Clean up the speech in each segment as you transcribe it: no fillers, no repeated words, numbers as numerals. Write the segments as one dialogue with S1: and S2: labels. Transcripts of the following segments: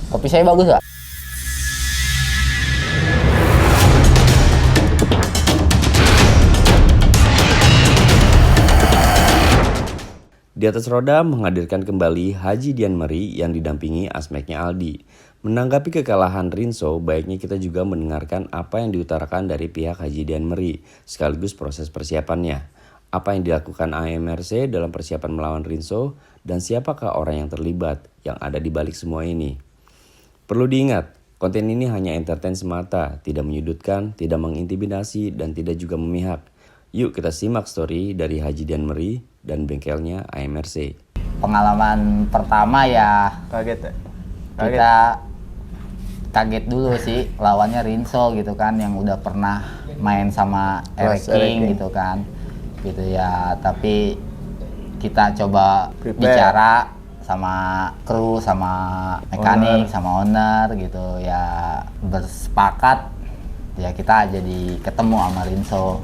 S1: Kopi saya bagus nggak?
S2: Di atas roda menghadirkan kembali Haji Dian Meri yang didampingi asmeknya Aldi. Menanggapi kekalahan Rinso, baiknya kita juga mendengarkan apa yang diutarakan dari pihak Haji Dian Meri, sekaligus proses persiapannya. Apa yang dilakukan AMRC dalam persiapan melawan Rinso, dan siapakah orang yang terlibat yang ada di balik semua ini. Perlu diingat, konten ini hanya entertain semata, tidak menyudutkan, tidak mengintimidasi, dan tidak juga memihak. Yuk kita simak story dari Haji Dian Meri dan bengkelnya AMRC.
S1: Pengalaman pertama ya
S3: Kaget ya?
S1: kita kaget dulu sih, lawannya Rinso gitu kan, yang udah pernah main sama Eric King gitu kan, gitu ya. Tapi kita coba bicara sama kru, sama mekanik, sama owner gitu ya, bersepakat ya kita jadi ketemu sama Rinso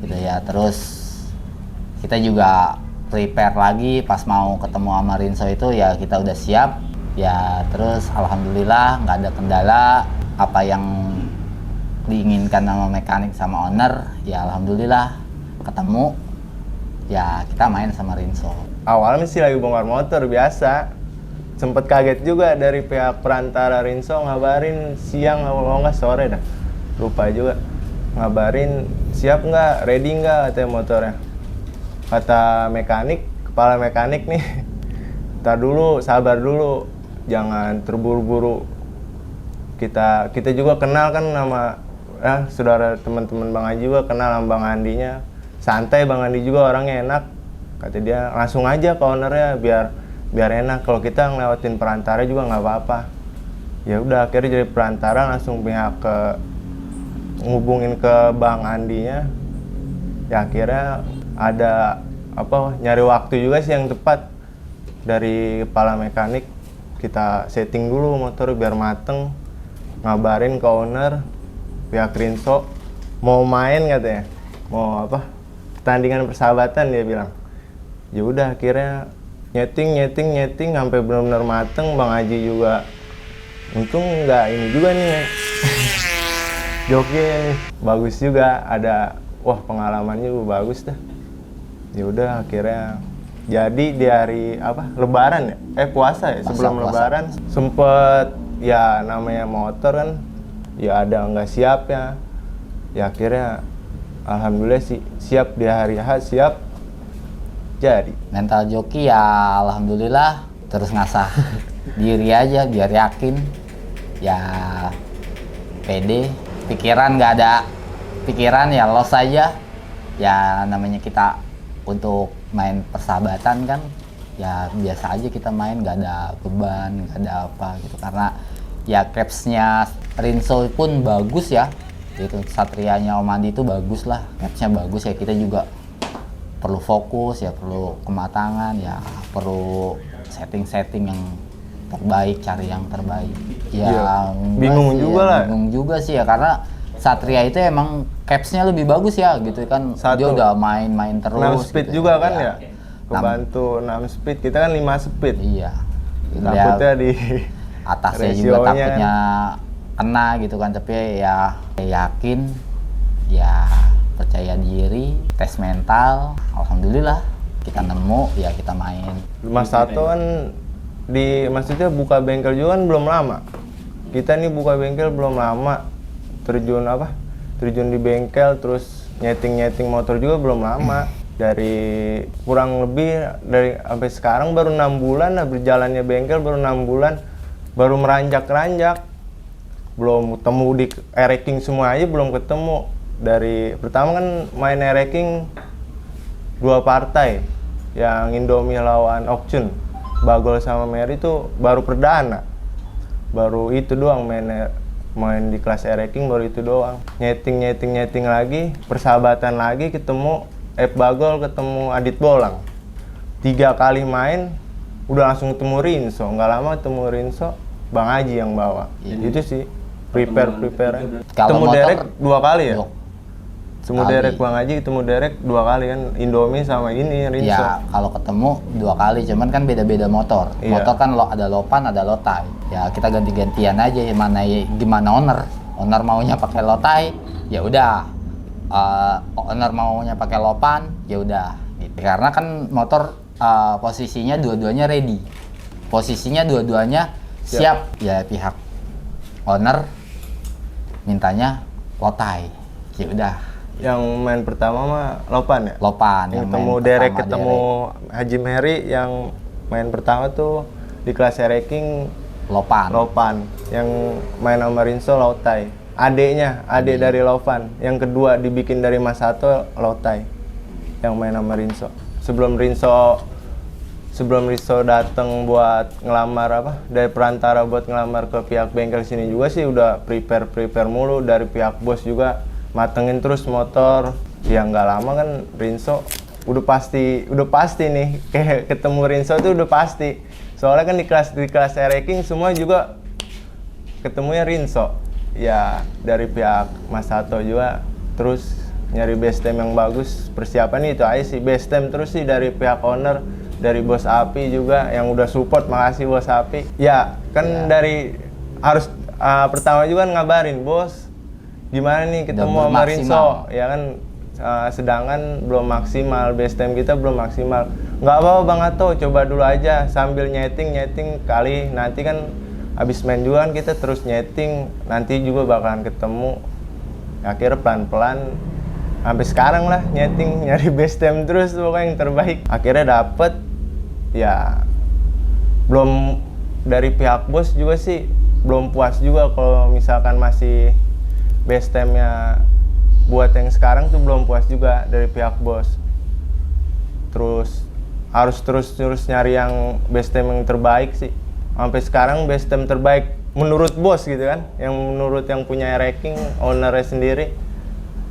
S1: gitu ya. Terus kita juga prepare lagi pas mau ketemu sama Rinso itu ya, kita udah siap ya. Terus alhamdulillah nggak ada kendala, apa yang diinginkan sama mekanik sama owner ya alhamdulillah ketemu ya, kita main sama Rinso.
S3: Awalnya sih lagi bongkar motor biasa, sempet kaget juga dari pihak perantara Rinso ngabarin siang kalau nggak sore dah, lupa juga, ngabarin siap nggak, ready nggak katanya motornya. Kata mekanik, kepala mekanik nih, ntar dulu, sabar dulu, jangan terburu-buru. Kita juga kenal kan nama saudara teman-teman Bang Haji juga kenal sama Bang Andinya. Santai, Bang Andi juga orangnya enak. Kata dia langsung aja ke ownernya biar enak. Kalau kita ngelewatin perantara juga nggak apa-apa. Ya udah akhirnya jadi perantara, langsung pihak ke ngubungin ke Bang Andinya. Ya akhirnya ada nyari waktu juga sih yang tepat dari kepala mekanik, kita setting dulu motor biar mateng, ngabarin ke owner pihak Rinso mau main katanya, mau pertandingan persahabatan dia bilang. Ya udah akhirnya nyeting sampai benar-benar mateng. Bang Haji juga untung nggak ini juga nih joki nih bagus juga, ada pengalamannya juga bagus dah. Ya udah akhirnya jadi di hari Lebaran ya, puasa ya, sebelum puasa. Lebaran sempet ya, namanya motor kan ya ada nggak siap ya. Ya akhirnya alhamdulillah sih siap di hari H, siap jadi.
S1: Mental joki ya alhamdulillah, terus ngasah diri aja biar yakin ya, pede, pikiran nggak ada pikiran ya, los aja ya. Namanya kita untuk main persahabatan kan ya biasa aja kita main, nggak ada beban, nggak ada apa gitu. Karena ya capsnya Rinso pun bagus ya gitu, Satrianya Om Andi itu bagus lah, capsnya bagus ya. Kita juga perlu fokus ya, perlu kematangan ya, perlu setting yang terbaik, cari yang terbaik ya.
S3: Bingung juga lah,
S1: bingung juga sih ya, karena Satria itu emang capsnya lebih bagus ya gitu kan. Dia udah main terus
S3: 6 speed gitu juga kan ya, kebantu 6 speed, kita kan 5 speed.
S1: Iya,
S3: takutnya di
S1: atasnya juga takutnya kena gitu kan. Tapi ya yakin ya, percaya diri, tes mental, alhamdulillah kita nemu ya, kita main.
S3: Mas Tato kan maksudnya buka bengkel juga kan belum lama. Kita nih buka bengkel belum lama, terjun di bengkel terus nyeting motor juga belum lama. Dari kurang lebih dari sampai sekarang baru 6 bulan lah berjalannya bengkel, baru 6 bulan, baru meranjak-ranjak. Belum ketemu di Ereking semua aja belum ketemu. Dari pertama kan main Ereking 2 partai, yang Indomie lawan Okcun, Bagol sama Mary itu baru perdana, baru itu doang main di kelas Ereking, baru itu doang. Nyeting lagi, persahabatan lagi, ketemu Bagol ketemu Adit Bolang, 3 kali main udah langsung ketemu Rinso. Nggak lama ketemu Rinso, Bang Haji yang bawa. Itu sih prepare. Ketemu Derek 2 kali ya. Temu derek Bang Haji, temu derek 2 kali kan, Indomie sama ini Rinso.
S1: Ya kalau ketemu 2 kali, cuman kan beda-beda motor.
S3: Iya.
S1: Motor kan ada Lopan, ada Lotai. Ya kita ganti-gantian aja gimana owner maunya pakai Lotai, ya udah. Owner maunya pakai Lopan, ya udah. Gitu. Karena kan motor posisinya dua-duanya ready. Posisinya dua-duanya siap. Ya pihak owner mintanya Lotai. Ya udah.
S3: Yang main pertama mah Lopan ya?
S1: Lopan
S3: Yang
S1: yang
S3: ketemu
S1: main
S3: Derek,
S1: pertama,
S3: ketemu Haji Mary, yang main pertama tuh di kelas ranking
S1: Lopan.
S3: Yang main sama Rinso Lotai. Adek dari Lopan. Yang kedua dibikin dari Mas Sato Lotai. Yang main sama Rinso. Sebelum Rinso datang buat ngelamar dari perantara buat ngelamar ke pihak bengkel sini juga sih udah prepare mulu, dari pihak bos juga matengin terus motor. Ya nggak lama kan Rinso udah pasti nih kayak ketemu Rinso tuh udah pasti. Soalnya kan di kelas ranking semua juga ketemunya Rinso. Ya dari pihak Mas Sato juga terus nyari base time yang bagus. Persiapan itu aja sih, base time terus sih dari pihak owner, dari Bos Api juga yang udah support. Makasih Bos Api. Ya kan dari harus pertama juga kan ngabarin, Bos gimana nih ketemu sama Rinso, ya kan sedangkan belum maksimal, base time kita belum maksimal. Nggak apa-apa Bang Ato, coba dulu aja sambil nyeting kali nanti kan habis main juga kan kita terus nyeting, nanti juga bakalan ketemu. Akhirnya pelan-pelan sampai sekarang lah nyeting, nyari base time terus pokoknya yang terbaik. Akhirnya dapet. Ya belum, dari pihak bos juga sih belum puas juga kalau misalkan masih base time-nya buat yang sekarang tuh belum puas juga dari pihak bos. Terus harus terus nyari yang base time yang terbaik sih. Sampai sekarang base time terbaik menurut bos gitu kan, yang menurut yang punya ranking ownernya sendiri.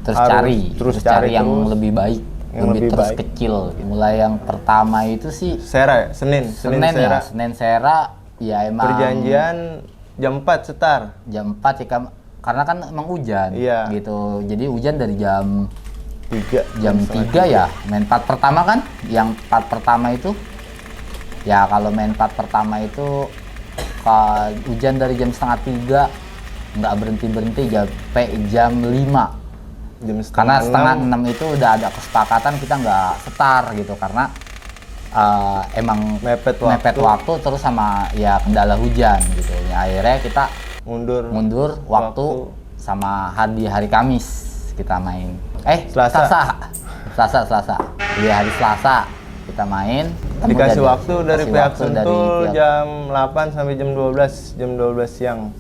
S1: Terus cari yang lebih baik, lebih terus baik. Kecil. Mulai yang pertama itu sih
S3: Sera ya? Senin
S1: Sera ya emang
S3: perjanjian jam 4 setar.
S1: Jam 4 ya, karena kan emang hujan.
S3: Iya.
S1: Gitu. Jadi hujan dari jam
S3: 3.
S1: Jam 3 ya. Main part pertama kan, yang part pertama itu ya kalau main part pertama itu hujan dari jam setengah 3, nggak berhenti sampai jam 5. Karena setengah 6 itu udah ada kesepakatan kita nggak setar gitu, karena emang mepet waktu terus sama ya kendala hujan gitu. Ya, akhirnya kita mundur waktu sama hari Kamis kita main. Selasa. Di hari Selasa kita main.
S3: Dikasih waktu dari pihak Sentul jam 8 sampai jam 12 siang.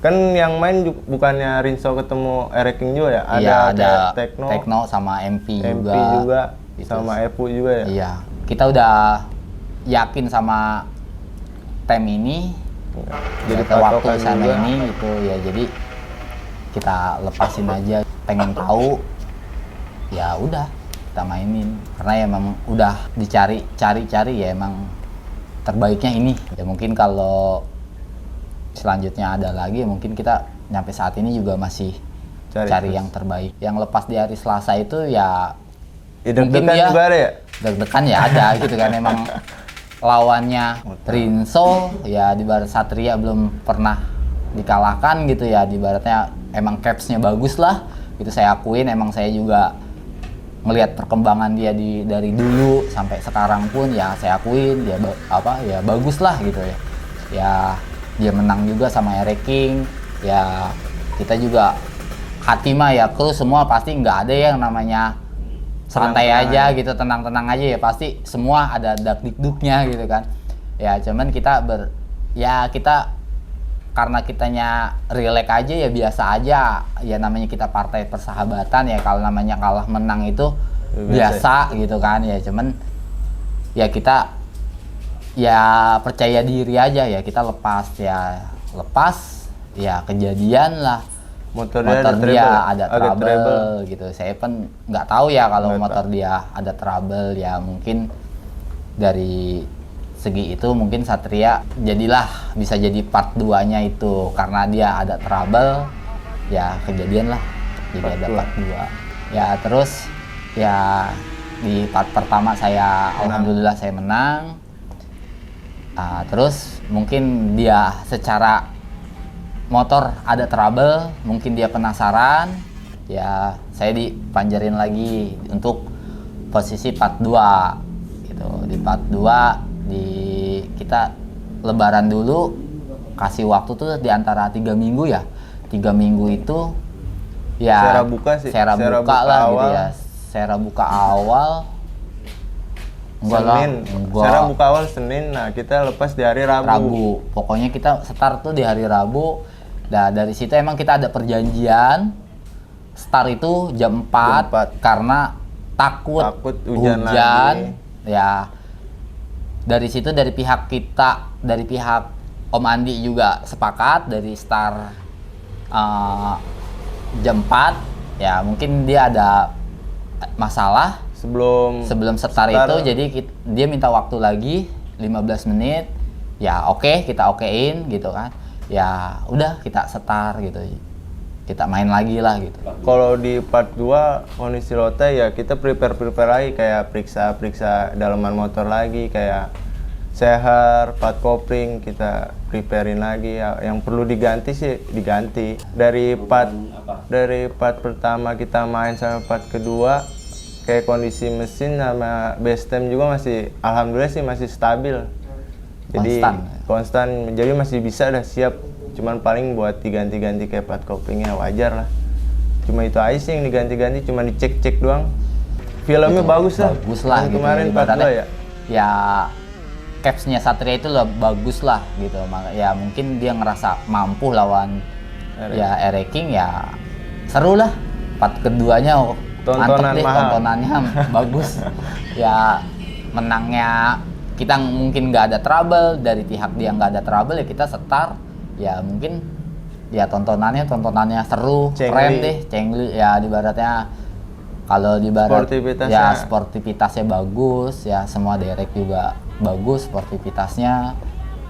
S3: Kan yang main bukannya Rinso ketemu Ereking juga ya?
S1: Ada Tekno sama MP
S3: juga
S1: gitu.
S3: Sama Epu juga ya?
S1: Iya, kita udah yakin sama tem ini, jadi waktu sana ini gitu ya, jadi kita lepasin aja, pengen tahu ya udah kita mainin, karena ya emang udah cari ya emang terbaiknya ini. Ya mungkin kalau selanjutnya ada lagi, mungkin kita nyampe saat ini juga masih cari yang terbaik. Yang lepas di hari Selasa itu ya mungkin
S3: deg-degan juga ada ya?
S1: Deg-degan ya ada gitu kan, emang lawannya Rinso ya, di barat Satria belum pernah dikalahkan gitu ya, di baratnya emang capsnya bagus lah gitu, saya akuin. Emang saya juga melihat perkembangan dia dari dulu sampai sekarang pun ya saya akuin dia bagus lah gitu ya. Ya dia menang juga sama Ereking, ya kita juga hati mah ya kru semua pasti nggak ada yang namanya santai aja gitu, tenang-tenang aja ya, pasti semua ada dak-dikduknya gitu kan. Ya cuman kita karena kitanya relax aja ya, biasa aja ya, namanya kita partai persahabatan ya, kalau namanya kalah menang itu biasa gitu kan ya. Cuman ya kita ya percaya diri aja ya, kita lepas ya kejadian lah motor dia ada trouble gitu. Saya pun nggak tahu ya kalau motor dia ada trouble ya, mungkin dari segi itu mungkin Satria jadilah bisa jadi part 2-nya itu, karena dia ada trouble ya kejadian lah, jadi ada part 2. Ya terus ya di part pertama saya alhamdulillah saya menang. Terus mungkin dia secara motor ada trouble, mungkin dia penasaran, ya saya dipanjarin lagi untuk posisi part 2 gitu. Di part 2 kita lebaran dulu, kasih waktu tuh di antara 3 minggu ya. 3 minggu itu ya Sera buka lah awal. Gitu ya. Sera buka awal
S3: Sera buka awal Senin, nah kita lepas di hari Rabu.
S1: Pokoknya kita start tuh di hari Rabu. Nah dari situ emang kita ada perjanjian start itu jam 4. Karena takut hujan lagi. Ya dari situ dari pihak kita, dari pihak Om Andi juga sepakat dari start jam 4. Ya mungkin dia ada masalah sebelum start itu, jadi dia minta waktu lagi 15 menit. Ya oke, kita okein gitu kan. Ya udah kita start gitu. Kita main lagi lah gitu.
S3: Kalau di part 2 kondisi Lotte ya kita prepare lagi, kayak periksa dalaman motor lagi, kayak seher, part kopling kita preparein lagi ya. Yang perlu diganti sih diganti. Dari part pertama kita main sampai part kedua, kayak kondisi mesin sama base time juga masih alhamdulillah sih masih stabil. Jadi konstan. Jadi masih bisa dah siap. Cuman paling buat diganti-ganti kayak part koplingnya wajar lah. Cuma itu aja sih yang diganti-ganti, cuma dicek-cek doang. Filmnya bagus lah.
S1: Bagus lah gitu.
S3: Kemarin part 2 ya.
S1: Ya capsnya Satria itu lah bagus lah gitu. Ya mungkin dia ngerasa mampu lawan ya King ya seru lah. Part keduanya tontonannya bagus. Ya menangnya kita mungkin nggak ada trouble, dari pihak dia nggak ada trouble ya kita start. Ya mungkin ya tontonannya seru, keren deh, cengli ya di baratnya. Kalau di barat ya sportivitasnya bagus, ya semua direct juga bagus sportivitasnya.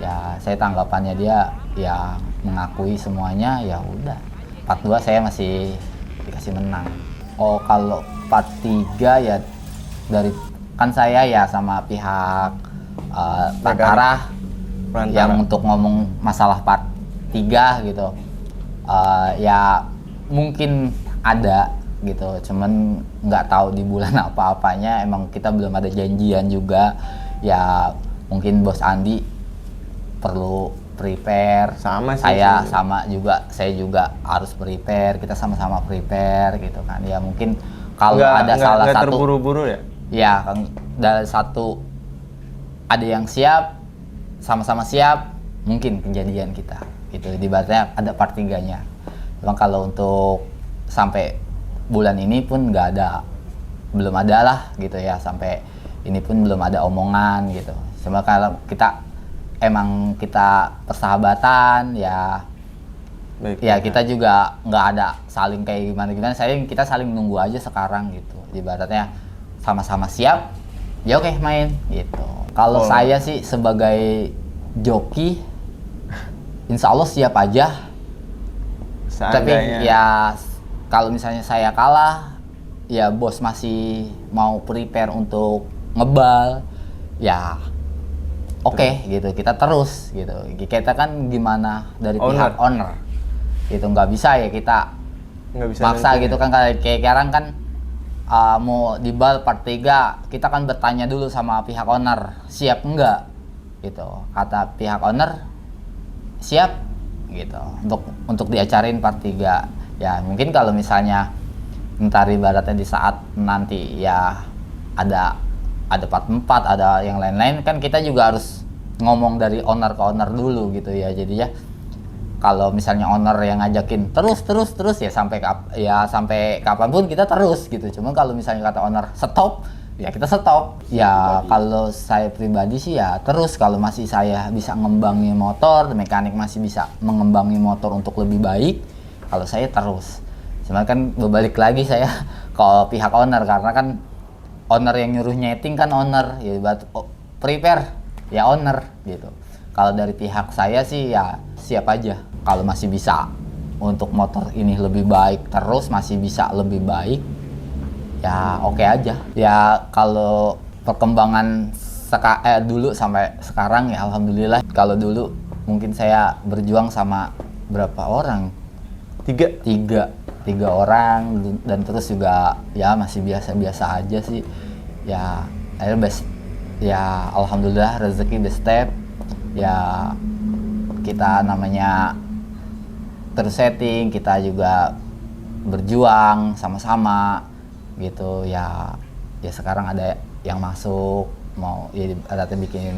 S1: Ya saya tanggapannya dia ya mengakui semuanya, ya udah. Part 2 saya masih dikasih menang. Oh kalau part 3 ya dari kan saya ya sama pihak Perantara yang untuk ngomong masalah part 3 gitu. Ya mungkin ada gitu, cuman nggak tahu di bulan apa-apanya. Emang kita belum ada janjian juga. Ya mungkin Bos Andi perlu prepare, saya juga harus prepare, kita sama-sama prepare gitu kan. Ya mungkin kalau ada salah satu
S3: terburu-buru ya.
S1: Ya kan dari satu ada yang siap, sama-sama siap, mungkin kejadian kita gitu. Di baratnya ada part 3-nya. Cuma kalau untuk sampai bulan ini pun belum ada lah gitu ya, sampai ini pun belum ada omongan gitu. Cuma kalau kita persahabatan ya. Baik, ya kita juga nggak ada saling kayak gimana, kita saling nunggu aja sekarang gitu. Ibaratnya sama-sama siap, ya oke main gitu. Kalau saya sih sebagai joki, insya Allah siap aja. Tapi ya kalau misalnya saya kalah, ya bos masih mau prepare untuk ngebal, ya oke, gitu, kita terus gitu. Kita kan gimana dari pihak owner gitu, nggak bisa ya kita maksa gitu kan. Kayak sekarang kan mau dibal part 3, kita kan bertanya dulu sama pihak owner siap enggak gitu. Kata pihak owner siap gitu untuk diacarin part 3. Ya mungkin kalau misalnya ntar ibaratnya di saat nanti ya ada part 4, ada yang lain-lain, kan kita juga harus ngomong dari owner ke owner dulu gitu ya. Jadi ya kalau misalnya owner yang ngajakin terus ya sampai kapanpun kita terus gitu. Cuma kalau misalnya kata owner stop, ya kita stop. Ya kalau saya pribadi sih ya terus, kalau masih saya bisa ngembangi motor, mekanik masih bisa mengembangi motor untuk lebih baik, kalau saya terus. Cuma kan berbalik lagi saya ke pihak owner, karena kan owner yang nyuruh nyeting kan owner, ya prepare ya owner gitu. Kalau dari pihak saya sih ya siap aja. Kalau masih bisa untuk motor ini lebih baik terus, masih bisa lebih baik, ya oke aja. Ya kalau perkembangan dulu sampai sekarang ya alhamdulillah. Kalau dulu mungkin saya berjuang sama berapa orang? Tiga orang, dan terus juga ya masih biasa-biasa aja sih. Ya akhirnya ya alhamdulillah rezeki the step. Ya kita namanya terus setting, kita juga berjuang sama-sama gitu ya. Ya sekarang ada yang masuk, mau ya ada bikin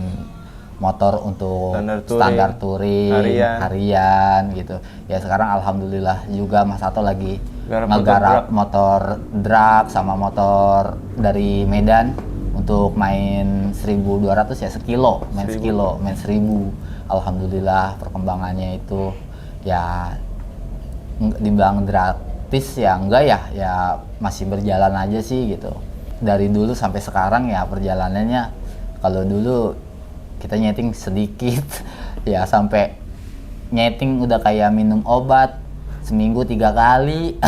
S1: motor untuk standar touring harian gitu ya. Sekarang alhamdulillah juga Mas Sato lagi ngegarap motor drag sama motor dari Medan untuk main 1.200 ya, main 1.000. Alhamdulillah perkembangannya itu ya dibilang gratis ya enggak ya masih berjalan aja sih gitu. Dari dulu sampai sekarang ya perjalanannya, kalau dulu kita nyeting sedikit ya sampai nyeting udah kayak minum obat, seminggu 3 kali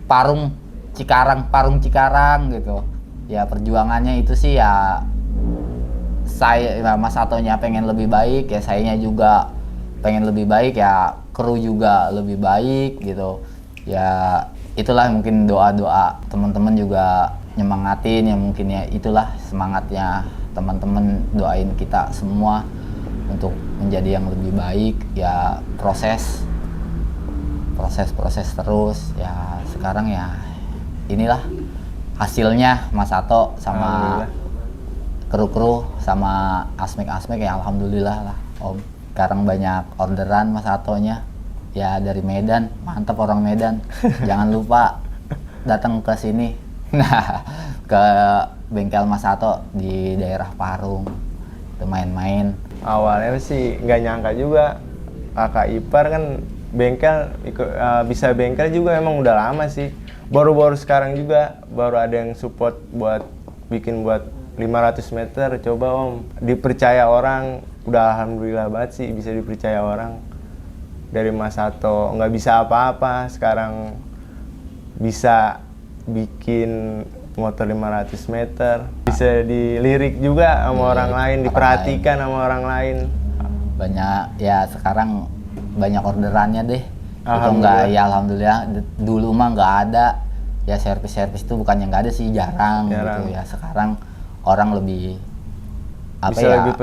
S1: parung Cikarang gitu ya. Perjuangannya itu sih ya, saya Mas Satonya pengen lebih baik ya, sayanya juga pengen lebih baik ya, kru juga lebih baik gitu ya. Itulah mungkin doa-doa teman-teman juga nyemangatin ya, mungkin ya itulah semangatnya teman-teman, doain kita semua untuk menjadi yang lebih baik ya. Proses terus ya. Sekarang ya inilah hasilnya Mas Sato sama kru-kru sama Asmek ya alhamdulillah lah Om. Sekarang banyak orderan Mas Satonya ya, dari Medan. Mantap orang Medan. Jangan lupa datang ke sini. Nah, ke bengkel Mas Sato di daerah Parung itu main-main.
S3: Awalnya sih nggak nyangka juga, kakak ipar kan bisa bengkel juga emang udah lama sih. Baru-baru sekarang juga baru ada yang support buat 500 meter. Coba Om, dipercaya orang, udah alhamdulillah banget sih bisa dipercaya orang. Dari Mas Sato nggak bisa apa-apa, sekarang bisa bikin motor 500 meter, bisa dilirik juga sama orang lain, diperhatikan sama orang lain.
S1: Banyak ya, sekarang banyak orderannya deh. Itu enggak ya alhamdulillah. Dulu mah nggak ada ya, servis itu bukannya nggak ada sih, jarang gitu ya. Sekarang orang lebih lebih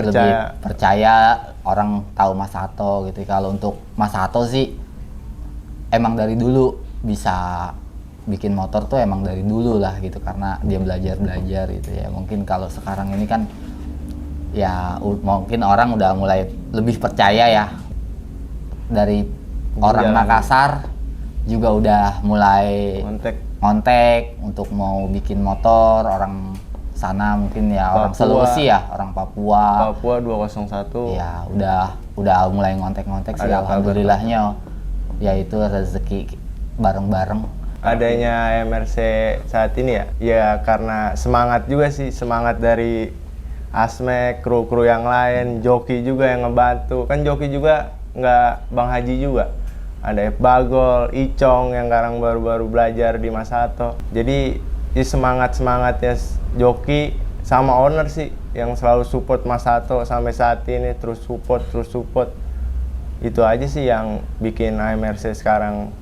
S1: percaya, orang tahu Mas Sato gitu. Kalau untuk Mas Sato sih emang dari dulu bisa bikin motor tuh, emang dari dulu lah gitu, karena dia belajar gitu ya. Mungkin kalau sekarang ini kan ya mungkin orang udah mulai lebih percaya ya. Dari orang Makassar juga udah mulai ngontek untuk mau bikin motor. Orang sana mungkin ya orang Sulawesi ya, orang Papua
S3: 201
S1: ya udah mulai ngontek sih. Alhamdulillahnya ya, itu rezeki bareng-bareng.
S3: Adanya MRC saat ini ya karena semangat juga sih, semangat dari Asmek, kru-kru yang lain, joki juga yang ngebantu. Kan joki juga nggak Bang Haji juga, ada F Bagol, Icong yang sekarang baru-baru belajar di Mas Sato. Jadi semangatnya joki sama owner sih yang selalu support Mas Sato sampai saat ini, terus support. Itu aja sih yang bikin AMRC sekarang.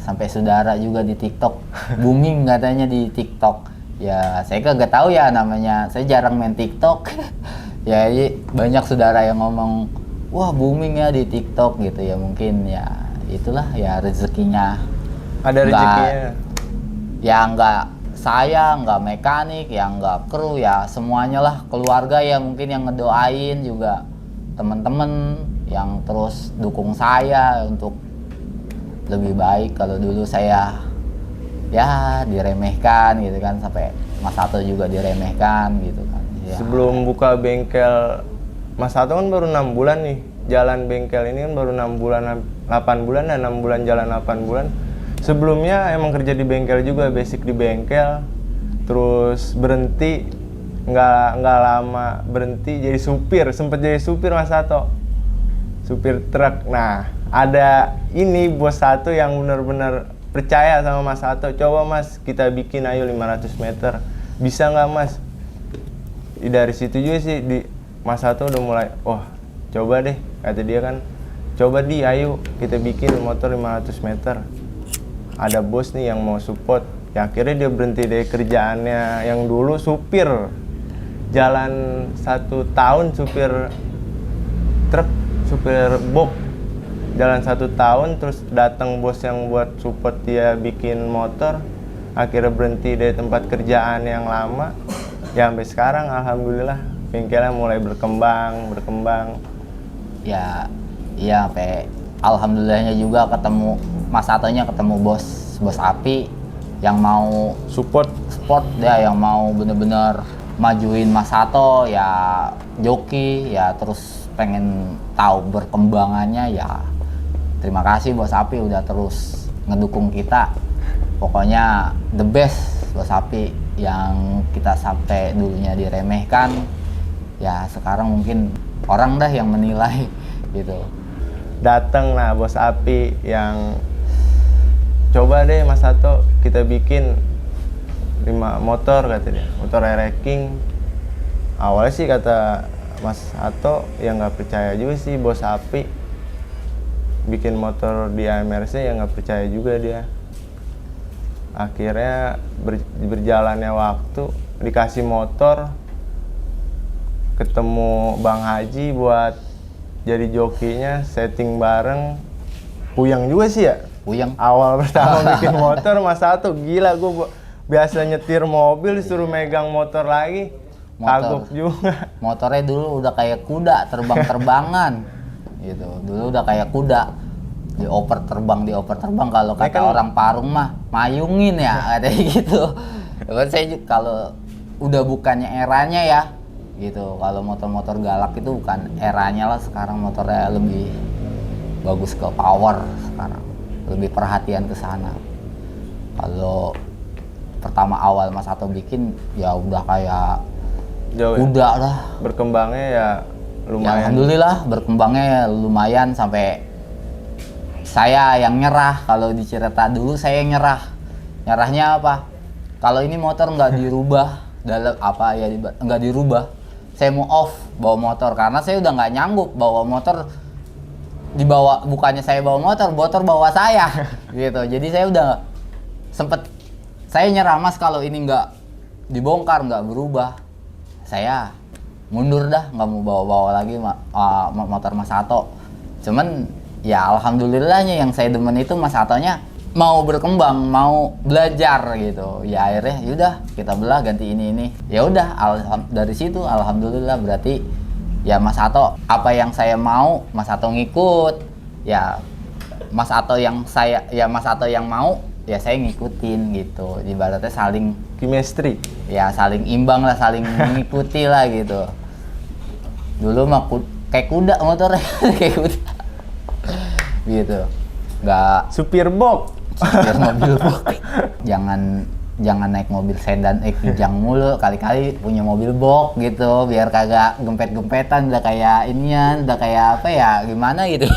S1: Sampai saudara juga di TikTok booming katanya di TikTok ya. Saya kagak tahu ya namanya, saya jarang main TikTok ya. Banyak saudara yang ngomong wah booming ya di TikTok gitu ya. Mungkin ya itulah ya rezekinya.
S3: Ada rezekinya
S1: ya, nggak mekanik ya, nggak kru ya, semuanya lah, keluarga ya mungkin yang ngedoain juga, teman-teman yang terus dukung saya untuk lebih baik. Kalau dulu saya ya diremehkan gitu kan, sampai Mas Sato juga diremehkan gitu kan ya.
S3: Sebelum buka bengkel Mas Sato kan baru 6 bulan nih jalan bengkel ini, kan baru 6 bulan 8 bulan dan 6 bulan jalan 8 bulan. Sebelumnya emang kerja di bengkel juga, basic di bengkel, terus berhenti nggak lama berhenti jadi supir, sempet jadi supir Mas Sato, supir truk. Nah, ada ini bos satu yang benar-benar percaya sama Mas Sato, coba Mas kita bikin ayo 500 meter, bisa nggak Mas? Dari situ juga sih Mas Sato udah mulai, wah coba deh, kata dia kan, coba ayo kita bikin motor 500 meter, ada bos nih yang mau support. Ya akhirnya dia berhenti dari kerjaannya yang dulu supir, jalan 1 tahun supir truk, supir box, jalan 1 tahun, terus datang bos yang buat support dia bikin motor, akhirnya berhenti dari tempat kerjaan yang lama. Ya sampai sekarang alhamdulillah bengkelnya mulai berkembang.
S1: Ya iya, sampai alhamdulillahnya juga ketemu Mas Satonya, ketemu bos Api yang mau
S3: Support
S1: sport ya, yang mau bener-bener majuin Mas Sato ya, joki ya, terus pengen tahu berkembangannya ya. Terima kasih Bos Api udah terus ngedukung kita. Pokoknya the best Bos Api, yang kita sampai dulunya diremehkan ya sekarang mungkin orang dah yang menilai gitu.
S3: datang lah Bos Api yang coba deh Mas Sato kita bikin 5 motor, kata dia, motor racing. Awalnya sih kata Mas Sato yang nggak percaya juga sih Bos Api bikin motor di AMRC, yang nggak percaya juga dia. Akhirnya berjalannya waktu dikasih motor, ketemu Bang Haji buat jadi jokinya, setting bareng. Puyeng juga sih ya.
S1: Puyeng.
S3: Awal pertama bikin motor Mas Sato, gila, gue biasa nyetir mobil disuruh megang motor lagi. Kagok juga.
S1: Motornya dulu udah kayak kuda, terbang-terbangan gitu. Dulu udah kayak kuda, dioper terbang kalau kata
S3: kan
S1: orang Parung mah mayungin ya, katanya gitu. Kan saya kalau udah bukannya eranya ya gitu. Kalau motor-motor galak itu bukan eranya lah sekarang, motornya lebih bagus ke power sekarang, lebih perhatian ke sana. Kalau pertama awal Mas Sato bikin ya udah kayak
S3: Jauh
S1: kuda
S3: ya?
S1: lah.
S3: Berkembangnya ya
S1: Ya,
S3: lumayan.
S1: alhamdulillah berkembangnya ya lumayan, sampai saya yang nyerah. Kalau di Cireta dulu saya yang nyerahnya apa, kalau ini motor nggak dirubah dalam apa ya, nggak dirubah, saya mau off bawa motor, karena saya udah nggak nyanggup bawa motor dibawa, bukannya saya bawa motor bawa saya gitu. Jadi saya udah sempet, saya nyerah Mas kalau ini nggak dibongkar, nggak berubah, saya mundur dah, nggak mau bawa-bawa lagi motor Mas Sato. Cuman ya alhamdulillahnya yang saya demen itu Mas Satonya mau berkembang, mau belajar gitu. Ya akhirnya yaudah kita belah, ganti ini. Ya udah dari situ alhamdulillah, berarti ya Mas Sato apa yang saya mau Mas Sato ngikut. Ya Mas Sato yang mau ya saya ngikutin gitu. Ibaratnya saling
S3: Chemistry.
S1: ya saling imbang lah, saling mengikuti lah gitu. Dulu mah kayak kuda motornya kayak kuda gitu, nggak
S3: Supir box.
S1: supir mobil box. jangan naik mobil sedan kijang mulu, kali-kali punya mobil box gitu biar kagak gempet-gempetan, udah kayak inian, udah kayak apa ya, gimana gitu.